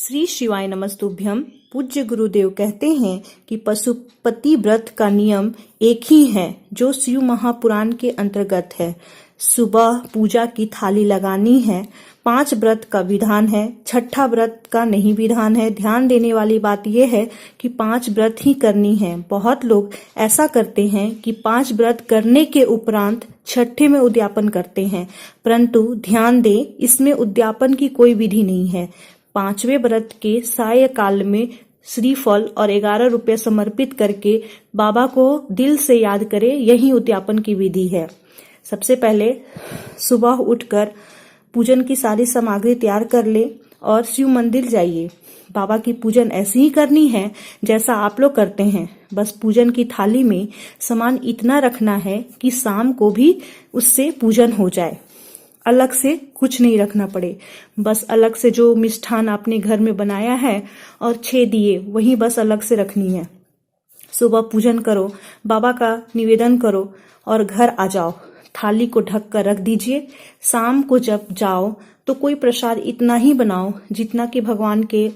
श्री शिवाय नमस्तुभ्यम। पूज्य गुरुदेव कहते हैं कि पशुपति व्रत का नियम एक ही है जो शिव महापुराण के अंतर्गत है। सुबह पूजा की थाली लगानी है। 5 व्रत का विधान है, छठा व्रत का नहीं विधान है। ध्यान देने वाली बात यह है कि 5 व्रत ही करनी है। बहुत लोग ऐसा करते हैं कि 5 व्रत करने के उपरांत छठे में उद्यापन करते हैं, परंतु ध्यान दें, इसमें उद्यापन की कोई विधि नहीं है। 5वें व्रत के साय काल में श्रीफल और 11 रुपये समर्पित करके बाबा को दिल से याद करें, यही उद्यापन की विधि है। सबसे पहले सुबह उठकर पूजन की सारी सामग्री तैयार कर ले और शिव मंदिर जाइए। बाबा की पूजन ऐसी ही करनी है जैसा आप लोग करते हैं। बस पूजन की थाली में सामान इतना रखना है कि शाम को भी उससे पूजन हो जाए। अलग से कुछ नहीं रखना पड़े। बस अलग से जो मिष्ठान आपने घर में बनाया है और 6 दिए वही बस अलग से रखनी है। सुबह पूजन करो, बाबा का निवेदन करो और घर आ जाओ। थाली को ढक कर रख दीजिए। शाम को जब जाओ तो कोई प्रसाद इतना ही बनाओ जितना कि भगवान के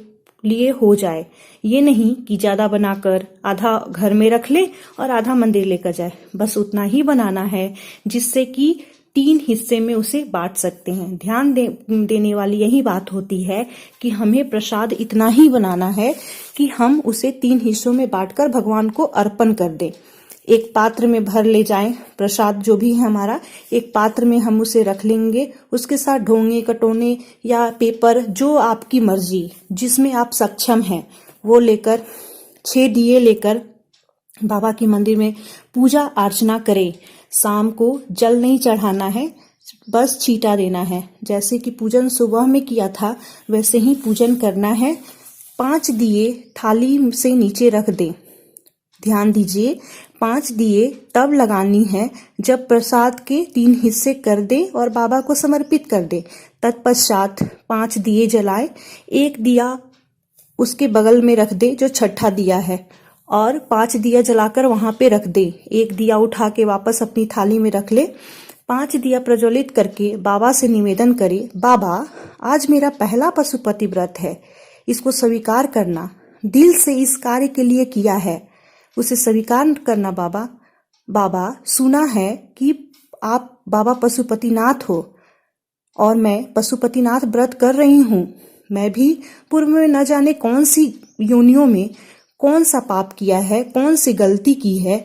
लिए हो जाए। ये नहीं कि ज्यादा बनाकर आधा घर में रख ले और आधा मंदिर लेकर जाए। बस उतना ही बनाना है जिससे कि 3 हिस्से में उसे बांट सकते हैं। ध्यान देने वाली यही बात होती है कि हमें प्रसाद इतना ही बनाना है कि हम उसे 3 हिस्सों में बांटकर भगवान को अर्पण कर दें। एक पात्र में भर ले जाएं प्रसाद, जो भी है हमारा, एक पात्र में हम उसे रख लेंगे। उसके साथ ढोंगे, कटोने या पेपर, जो आपकी मर्जी, जिसमें आप सक्षम हैं, वो लेकर 6 दिए लेकर बाबा के मंदिर में पूजा अर्चना करें। शाम को जल नहीं चढ़ाना है, बस छींटा देना है। जैसे कि पूजन सुबह में किया था वैसे ही पूजन करना है। 5 दिए थाली से नीचे रख दें। ध्यान दीजिए, 5 दिए तब लगानी है जब प्रसाद के 3 हिस्से कर दे और बाबा को समर्पित कर दे। तत्पश्चात 5 दिए जलाए। एक दिया उसके बगल में रख दे जो छठा दिया है, और 5 दिया जलाकर वहां पे रख दे। एक दिया उठा के वापस अपनी थाली में रख ले। 5 दिया प्रज्वलित करके बाबा से निवेदन करे, बाबा आज मेरा पहला पशुपति व्रत है, इसको स्वीकार करना। दिल से इस कार्य के लिए किया है, उसे स्वीकार करना। बाबा, बाबा सुना है कि आप बाबा पशुपतिनाथ हो और मैं पशुपतिनाथ व्रत कर रही हूँ। मैं भी पूर्व में न जाने कौन सी योनियों में कौन सा पाप किया है, कौन सी गलती की है।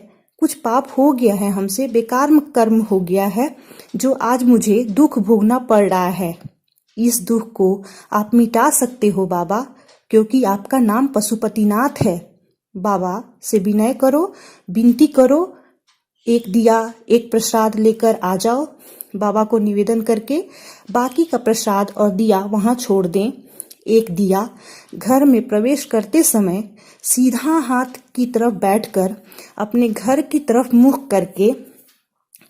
कुछ पाप हो गया है हमसे, बेकार कर्म हो गया है जो आज मुझे दुख भोगना पड़ रहा है। इस दुख को आप मिटा सकते हो बाबा, क्योंकि आपका नाम पशुपतिनाथ है। बाबा से विनय करो, विनती करो। एक दिया, एक प्रसाद लेकर आ जाओ। बाबा को निवेदन करके बाकी का प्रसाद और दिया वहां छोड़ दें। एक दिया घर में प्रवेश करते समय सीधा हाथ की तरफ बैठकर अपने घर की तरफ मुख करके,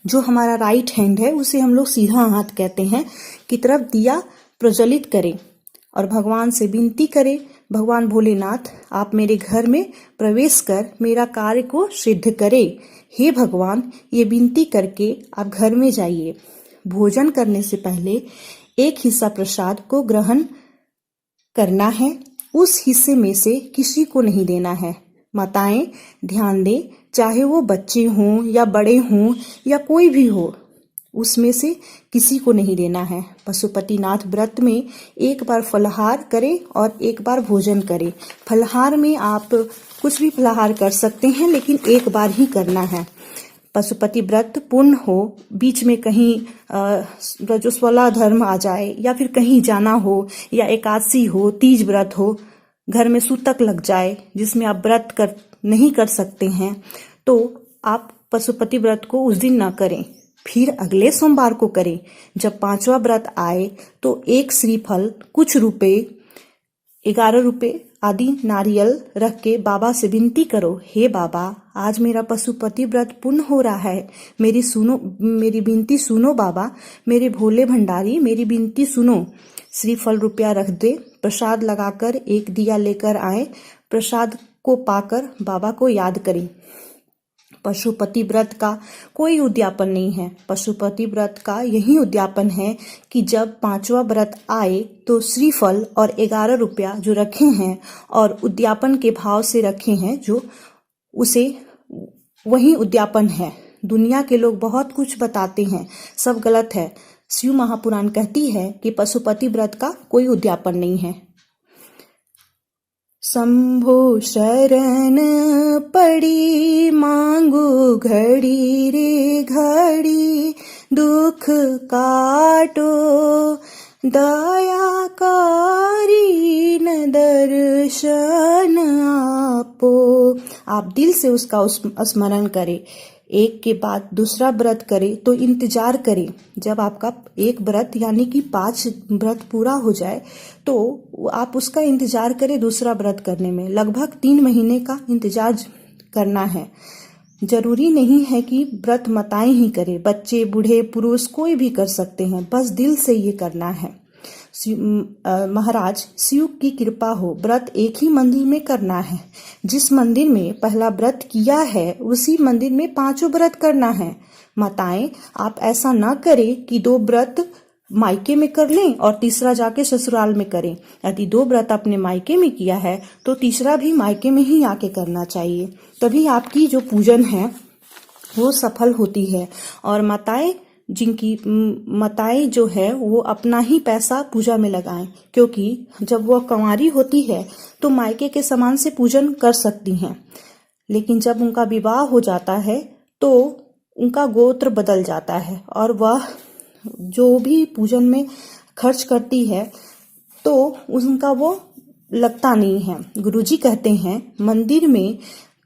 जो हमारा राइट हैंड है उसे हम लोग सीधा हाथ कहते हैं, की तरफ दिया प्रज्वलित करें और भगवान से विनती करें, भगवान भोलेनाथ आप मेरे घर में प्रवेश कर मेरा कार्य को सिद्ध करें। हे भगवान, ये विनती करके आप घर में जाइए। भोजन करने से पहले एक हिस्सा प्रसाद को ग्रहण करना है। उस हिस्से में से किसी को नहीं देना है। माताएं ध्यान दें, चाहे वो बच्चे हों या बड़े हों या कोई भी हो, उसमें से किसी को नहीं देना है। पशुपतिनाथ व्रत में एक बार फलाहार करें और एक बार भोजन करें। फलाहार में आप कुछ भी फलाहार कर सकते हैं, लेकिन एक बार ही करना है। पशुपति व्रत पूर्ण हो, बीच में कहीं रजस्वला धर्म आ जाए या फिर कहीं जाना हो या एकादशी हो, तीज व्रत हो, घर में सूतक लग जाए जिसमें आप व्रत नहीं कर सकते हैं, तो आप पशुपति व्रत को उस दिन ना करें, फिर अगले सोमवार को करें। जब 5वां व्रत आए तो एक श्रीफल, कुछ रुपए, 11 रुपए आदि नारियल रख के बाबा से विनती करो, हे बाबा आज मेरा पशुपति व्रत पूर्ण हो रहा है, मेरी विनती सुनो बाबा, मेरे भोले भंडारी मेरी विनती सुनो। श्रीफल रुपया रख दे, प्रसाद लगाकर एक दिया लेकर आए, प्रसाद को पाकर बाबा को याद करें। पशुपति व्रत का कोई उद्यापन नहीं है। पशुपति व्रत का यही उद्यापन है कि जब 5वां व्रत आए तो श्रीफल और 11 रुपया जो रखे हैं और उद्यापन के भाव से रखे हैं, जो उसे वही उद्यापन है। दुनिया के लोग बहुत कुछ बताते हैं, सब गलत है। शिव महापुराण कहती है कि पशुपति व्रत का कोई उद्यापन नहीं है। शंभो शरण पड़ी मांगू घड़ी रे घड़ी, दुख काटो दया कारी न दर्शन आपो। आप दिल से उसका स्मरण करें, एक के बाद दूसरा व्रत करे तो इंतजार करें। जब आपका एक व्रत यानी कि 5 व्रत पूरा हो जाए तो आप उसका इंतजार करें दूसरा व्रत करने में। लगभग 3 महीने का इंतजार करना है। जरूरी नहीं है कि व्रत माताएं ही करें, बच्चे, बूढ़े, पुरुष कोई भी कर सकते हैं, बस दिल से ये करना है। महाराज शिव की कृपा हो, व्रत एक ही मंदिर में करना है। जिस मंदिर में पहला व्रत किया है उसी मंदिर में 5 व्रत करना है। माताएं, आप ऐसा ना करें कि 2 व्रत मायके में कर लें और तीसरा जाके ससुराल में करें। यदि 2 व्रत अपने मायके में किया है तो तीसरा भी मायके में ही आके करना चाहिए, तभी आपकी जो पूजन है वो सफल होती है। और माताएं जो है वो अपना ही पैसा पूजा में लगाएं, क्योंकि जब वो कंवारी होती है तो मायके के समान से पूजन कर सकती हैं, लेकिन जब उनका विवाह हो जाता है तो उनका गोत्र बदल जाता है और वह जो भी पूजन में खर्च करती है तो उनका वो लगता नहीं है। गुरुजी कहते हैं मंदिर में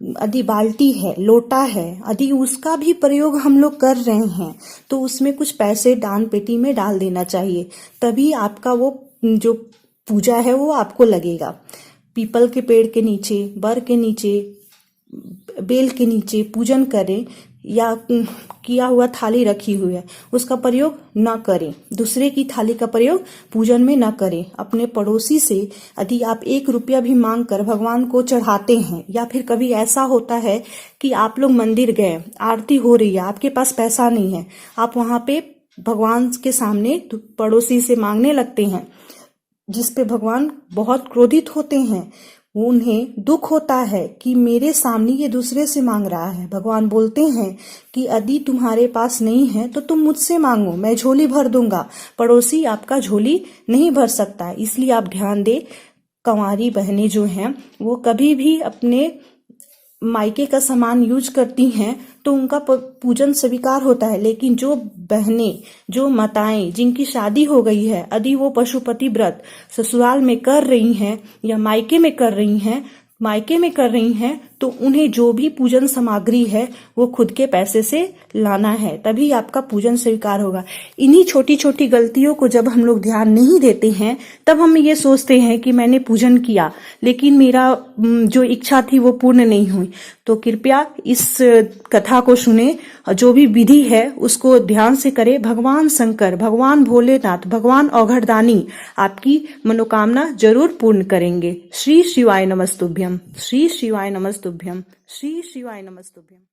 यदि बाल्टी है, लोटा है, यदि उसका भी प्रयोग हम लोग कर रहे हैं तो उसमें कुछ पैसे दान पेटी में डाल देना चाहिए, तभी आपका वो जो पूजा है वो आपको लगेगा। पीपल के पेड़ के नीचे, बर के नीचे, बेल के नीचे पूजन करें या किया हुआ थाली रखी हुई है उसका प्रयोग न करें। दूसरे की थाली का प्रयोग पूजन में न करें। अपने पड़ोसी से यदि आप 1 रुपया भी मांग कर भगवान को चढ़ाते हैं, या फिर कभी ऐसा होता है कि आप लोग मंदिर गए, आरती हो रही है, आपके पास पैसा नहीं है, आप वहां पे भगवान के सामने पड़ोसी से मांगने लगते हैं, जिसपे भगवान बहुत क्रोधित होते हैं। उन्हें दुख होता है कि मेरे सामने ये दूसरे से मांग रहा है। भगवान बोलते हैं कि यदि तुम्हारे पास नहीं है तो तुम मुझसे मांगो, मैं झोली भर दूंगा। पड़ोसी आपका झोली नहीं भर सकता है, इसलिए आप ध्यान दें। कंवारी बहनें जो हैं वो कभी भी अपने मायके का सामान यूज करती हैं तो उनका पूजन स्वीकार होता है, लेकिन जो बहनें, जो माताएं जिनकी शादी हो गई है, यदि वो पशुपति व्रत ससुराल में कर रही हैं या मायके में कर रही हैं तो उन्हें जो भी पूजन सामग्री है वो खुद के पैसे से लाना है, तभी आपका पूजन स्वीकार होगा। इन्हीं छोटी छोटी गलतियों को जब हम लोग ध्यान नहीं देते हैं तब हम ये सोचते हैं कि मैंने पूजन किया लेकिन मेरा जो इच्छा थी वो पूर्ण नहीं हुई। तो कृपया इस कथा को सुने, जो भी विधि है उसको ध्यान से करें। भगवान शंकर, भगवान भोलेनाथ, भगवान औघड़दानी आपकी मनोकामना जरूर पूर्ण करेंगे। श्री शिवाय नमस्तुभ्यम, श्री शिवाय नमस्तुभ्यम, श्री शिवाय नमस्तुभ्यम।